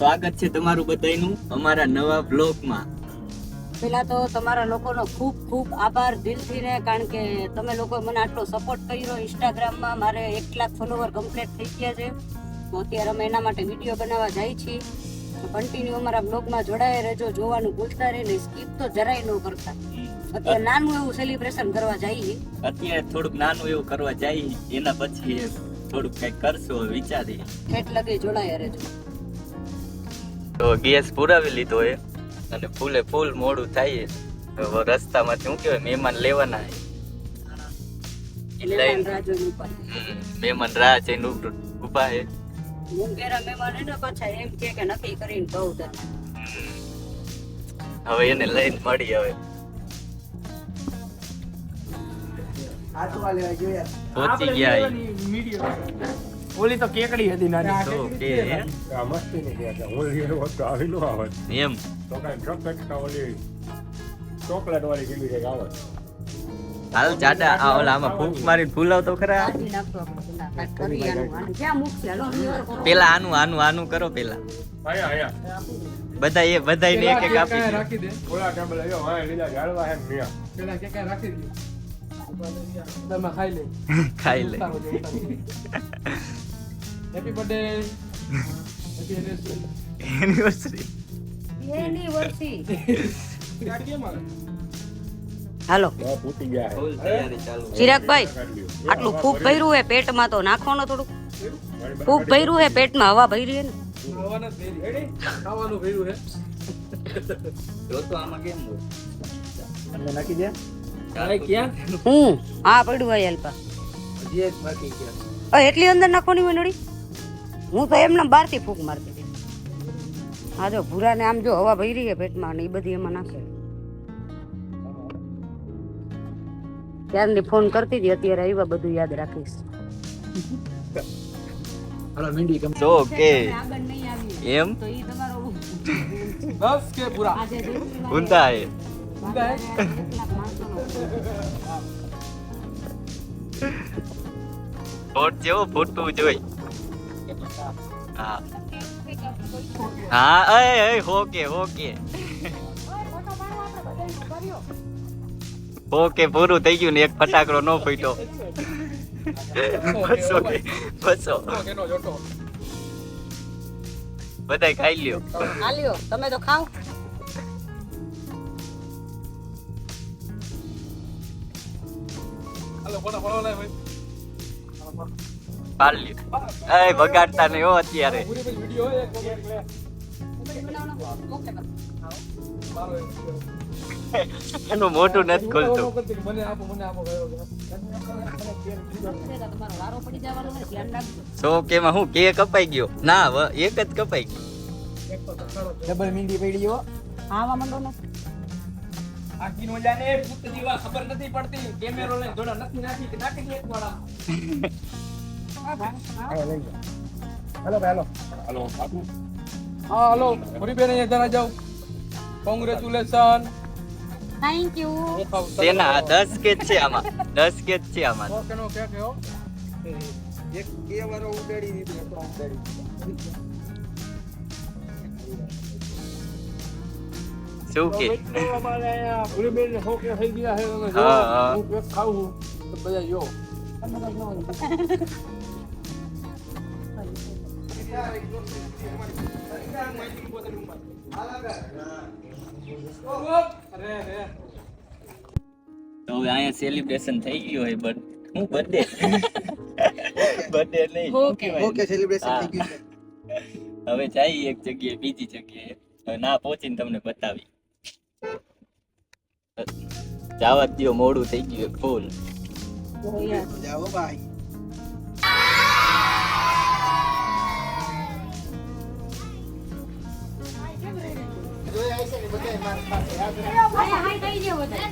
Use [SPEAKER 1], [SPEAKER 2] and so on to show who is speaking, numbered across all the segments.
[SPEAKER 1] સ્વાગત છે તમારું બધાયનું અમારા નવા બ્લોગમાં.
[SPEAKER 2] પેલા તો તમારા લોકોનો ખૂબ ખૂબ આભાર દિલથી ને, કારણ કે તમે લોકો મને આટલો સપોર્ટ કર્યો. ઇન્સ્ટાગ્રામમાં મારે 1 લાખ ફોલોવર કમ્પ્લીટ થઈ ગયા છે. તો અત્યારે અમે એના માટે વિડીયો બનાવવા જાય છીએ. કન્ટિન્યુ અમારા બ્લોગમાં જોડાયા રહેજો, જોવાનું ભૂલતા નહીં, સ્કીપ તો જરાય ન કરતા. અત્યારે નાનું એવું સેલિબ્રેશન કરવા જઈએ.
[SPEAKER 1] અત્યારે થોડુંક નાનું એવું કરવા જઈએ, એના પછી થોડુંક કઈક કરશું વિચારીએ.
[SPEAKER 2] ઠેઠ લગી જોડાયા રહેજો.
[SPEAKER 1] તો ગેસ પુરાવી લીધો એ અને ફૂલે ફૂલ મોડું થાય. હવે રસ્તામાંથી શું કહેવાય, મહેમાન લેવાના છે.
[SPEAKER 2] એટલે રાહ જોઈને ઉભા.
[SPEAKER 1] મહેમાન રાહ જઈને ઉભા છે.
[SPEAKER 2] હું ઘેરા મહેમાન એને પાછા એમ કે નક્કી કરીને કહું તને.
[SPEAKER 1] હવે એને લઈને મળી. હવે પહોંચી ગયા.
[SPEAKER 3] ઓલી તો કેકડી હતી નાની.
[SPEAKER 1] તો કે
[SPEAKER 4] આ મસ્તી ની કે ઓલી વસ્તુ આવી ન આવે
[SPEAKER 1] એમ
[SPEAKER 4] તો કઈ ચોકલેટ ઓલી ચોકલેટ વાળી કેવી કઈક આવે.
[SPEAKER 1] હાલ જાડા આ ઓલા આમાં ફૂંક મારીને ફૂલાવ તો ખરા.
[SPEAKER 2] કાઢી નાખતો આપણે પેલા. કાંઈક કરી આનું. ક્યાં મૂકશે? હાલો નિવાર કરો.
[SPEAKER 1] પેલા આનું કરો પેલા.
[SPEAKER 4] આયા
[SPEAKER 1] બધાય ને એક એક આપી દે.
[SPEAKER 3] રાખી દે.
[SPEAKER 4] ઓલા ટેબલ આવ્યો હા લીલા ઝાડવા હે મિયા
[SPEAKER 3] પેલા કે રાખી દે. તમે ખાઈ લે.
[SPEAKER 1] ખાઈ લે.
[SPEAKER 3] Happy birthday. Happy anniversary.
[SPEAKER 1] Anniversary.
[SPEAKER 2] એની વર્ષી.
[SPEAKER 3] ગાડી કેમ આવે?
[SPEAKER 2] હાલો
[SPEAKER 4] આ ફૂટી ગયા હે
[SPEAKER 1] ફૂલ તૈયારી ચાલુ.
[SPEAKER 2] ચિરાગભાઈ, આટલું ફૂગ ભર્યું હે પેટમાં, તો નાખવાનું થોડુંક. ફૂગ ભર્યું હે પેટમાં, હવા ભરી હે ને.
[SPEAKER 3] ખાવાનું ભેરી. રેડી? ખાવાનું ભેરું હે.
[SPEAKER 1] જો તો આમાં કેમ હોય.
[SPEAKER 4] તમને નાખી દે
[SPEAKER 2] હું હા પડ્યું હોય અલ્પા.
[SPEAKER 3] હજી એક બાકી ગયા.
[SPEAKER 2] એટલી અંદર નાખવાની હોય નડી. હું તો એમને બહારથી ફૂગ મારતી હતી. હા જો ભૂરાને આમ જો હવા ભરી છે પેટમાં, ને એ બધી એમાં નાખે. ત્યારની ફોન કરતી હતી, અત્યારે આવ્યા, બધું યાદ રાખીશ.
[SPEAKER 3] હાલો મીંડી ગમ.
[SPEAKER 1] તો કે
[SPEAKER 2] આગળ નહીં આવી
[SPEAKER 1] એમ
[SPEAKER 2] તો ઈ તમારો
[SPEAKER 3] બસ કે પૂરા.
[SPEAKER 2] આજે
[SPEAKER 1] ઊંધા હે. ફોટ જેવો ફોટવું જોઈ. હા હા હોકે ઓકે પૂરું થઈ ગયું ને એક ફટાકડો નો ફૂટ્યો. બસો
[SPEAKER 3] કેનો જોટો.
[SPEAKER 1] બધાય ખાઈ લ્યો.
[SPEAKER 2] હાલ્યો તમે તો ખાઓ.
[SPEAKER 3] હાલો ફોટો ફોટો લાય ભાઈ.
[SPEAKER 1] પાડ લ્યો. એ બગાડતા નહીં હો અત્યારે.
[SPEAKER 3] પૂરી પછી વિડિયો હોય એક લે. સારો એક
[SPEAKER 1] એનું મોઢું નથી ખોલતું.
[SPEAKER 3] મને આપો ગયો.
[SPEAKER 2] તમારો વારો પડી જવાનો છે, ધ્યાન રાખજો.
[SPEAKER 1] સો કેમાં હું કે કપાઈ ગયો ના એક જ કપાઈ ગયો.
[SPEAKER 3] ડબલ મીંડી પડી હો.
[SPEAKER 2] આવા મંડો ને
[SPEAKER 3] આખી નો જાને પુત દીવા ખબર નથી પડતી. કેમેરો લઈને જોડા નથી નાખી કે નાખી દે એક વાળા.
[SPEAKER 4] હાલો હાલો હાલો આપુ
[SPEAKER 3] હા હાલો પૂરી બેન અહીંયા જરા જાવ. કોંગ્રેચ્યુલેશન.
[SPEAKER 2] Thank you.
[SPEAKER 1] તેના 10 કે છે આમાં 10 કે છે આમાં.
[SPEAKER 3] કેનો કે હો. એક કે વારો ઉડાડી દીધું તો ઉડાડી.
[SPEAKER 1] શું કે
[SPEAKER 3] પૂરી બેન હો કે થઈ ગયા છે.
[SPEAKER 1] હા, હા.
[SPEAKER 3] હું કેક ખાવું તો બધા જો.
[SPEAKER 1] તો હવે અહીંયા સેલિબ્રેશન થઈ ગયું હોય બટ હું બર્થડે નહીં
[SPEAKER 2] ઓકે
[SPEAKER 3] સેલિબ્રેશન
[SPEAKER 1] થઈ ગયું. હવે જઈએ એક જગ્યાએ બીજી જગ્યાએ. હવે ના પહોંચીને તમને બતાવી. જવા દો, મોડું થઈ ગયું ફૂલ.
[SPEAKER 3] જાઓ ભાઈ.
[SPEAKER 2] હાય થઈ ગયો બધા.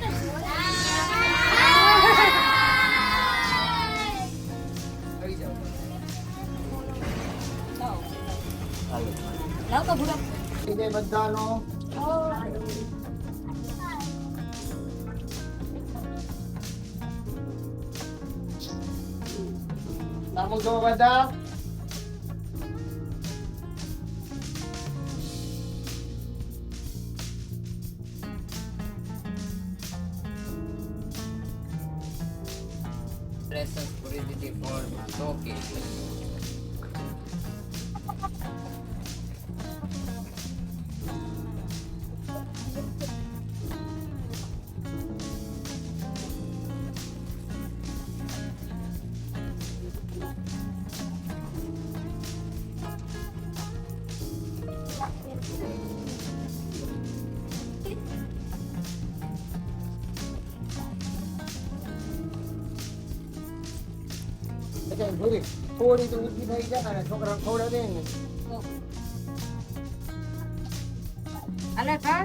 [SPEAKER 2] લાવ તો ભૂરા.
[SPEAKER 3] બધાનો નામો જો બધા
[SPEAKER 5] precious curiosity for talking.
[SPEAKER 6] થોડી તો ઊંચી થઈ જાય ને છોકરા ખવડાવે ને
[SPEAKER 2] અલે ખા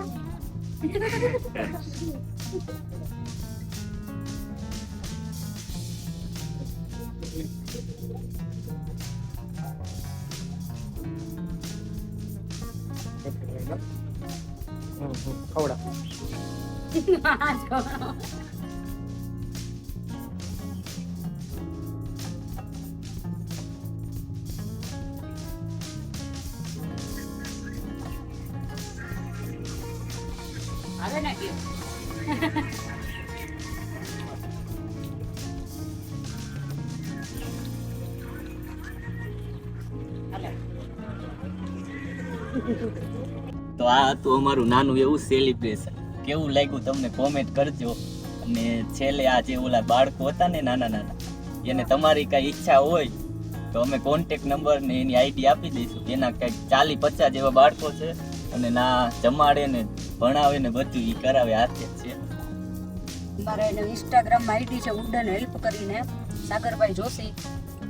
[SPEAKER 6] ખવડા
[SPEAKER 2] આવે ને કે
[SPEAKER 1] તો આ હતું અમારું નાનું એવું સેલિબ્રેશન. કેવું લાગ્યું તમને કોમેન્ટ કરજો. અને છેલ્લે આ જે ઓલા બાળકો હતા ને નાના નાના, એને તમારી કાંઈ ઈચ્છા હોય તો અમે કોન્ટેક્ટ નંબર ને એની આઈડી આપી દઈશું. એના કંઈક 40-50 જેવા બાળકો છે અને ના જમાડે ને ભણાવે ને બધું ઈ કરાવે હાથે જ છે.
[SPEAKER 2] મારા એને ઇન્સ્ટાગ્રામમાં આઈડી છે વુડન હેલ્પ કરીને, સાગરભાઈ જોશી.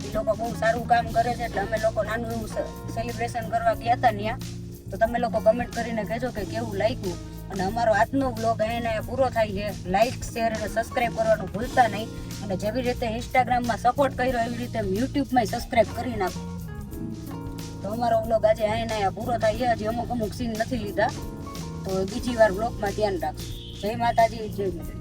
[SPEAKER 2] એ લોકો બહુ સારું કામ કરે છે, એટલે અમે લોકો નાનું એવું સેલિબ્રેશન કરવા ગયા હતા ત્યાં. તો તમે લોકો કમેન્ટ કરીને કહેજો કે કેવું લાગ્યું. અને અમારો આજનો વ્લોગ એને પૂરો થાય છે. લાઈક, શેર અને સબસ્ક્રાઈબ કરવાનું ભૂલતા નહીં. અને જેવી રીતે ઇન્સ્ટાગ્રામમાં સપોર્ટ કર્યો એવી રીતે યુટ્યુબમાં સબસ્ક્રાઈબ કરી નાખો. તો અમારો વ્લોગ આજે અહીંયા પૂરો થાય છે. હજી અમુક સીન નથી લીધા, તો બીજી વાર વ્લોગમાં ધ્યાન રાખો. જય માતાજી, જય માતા.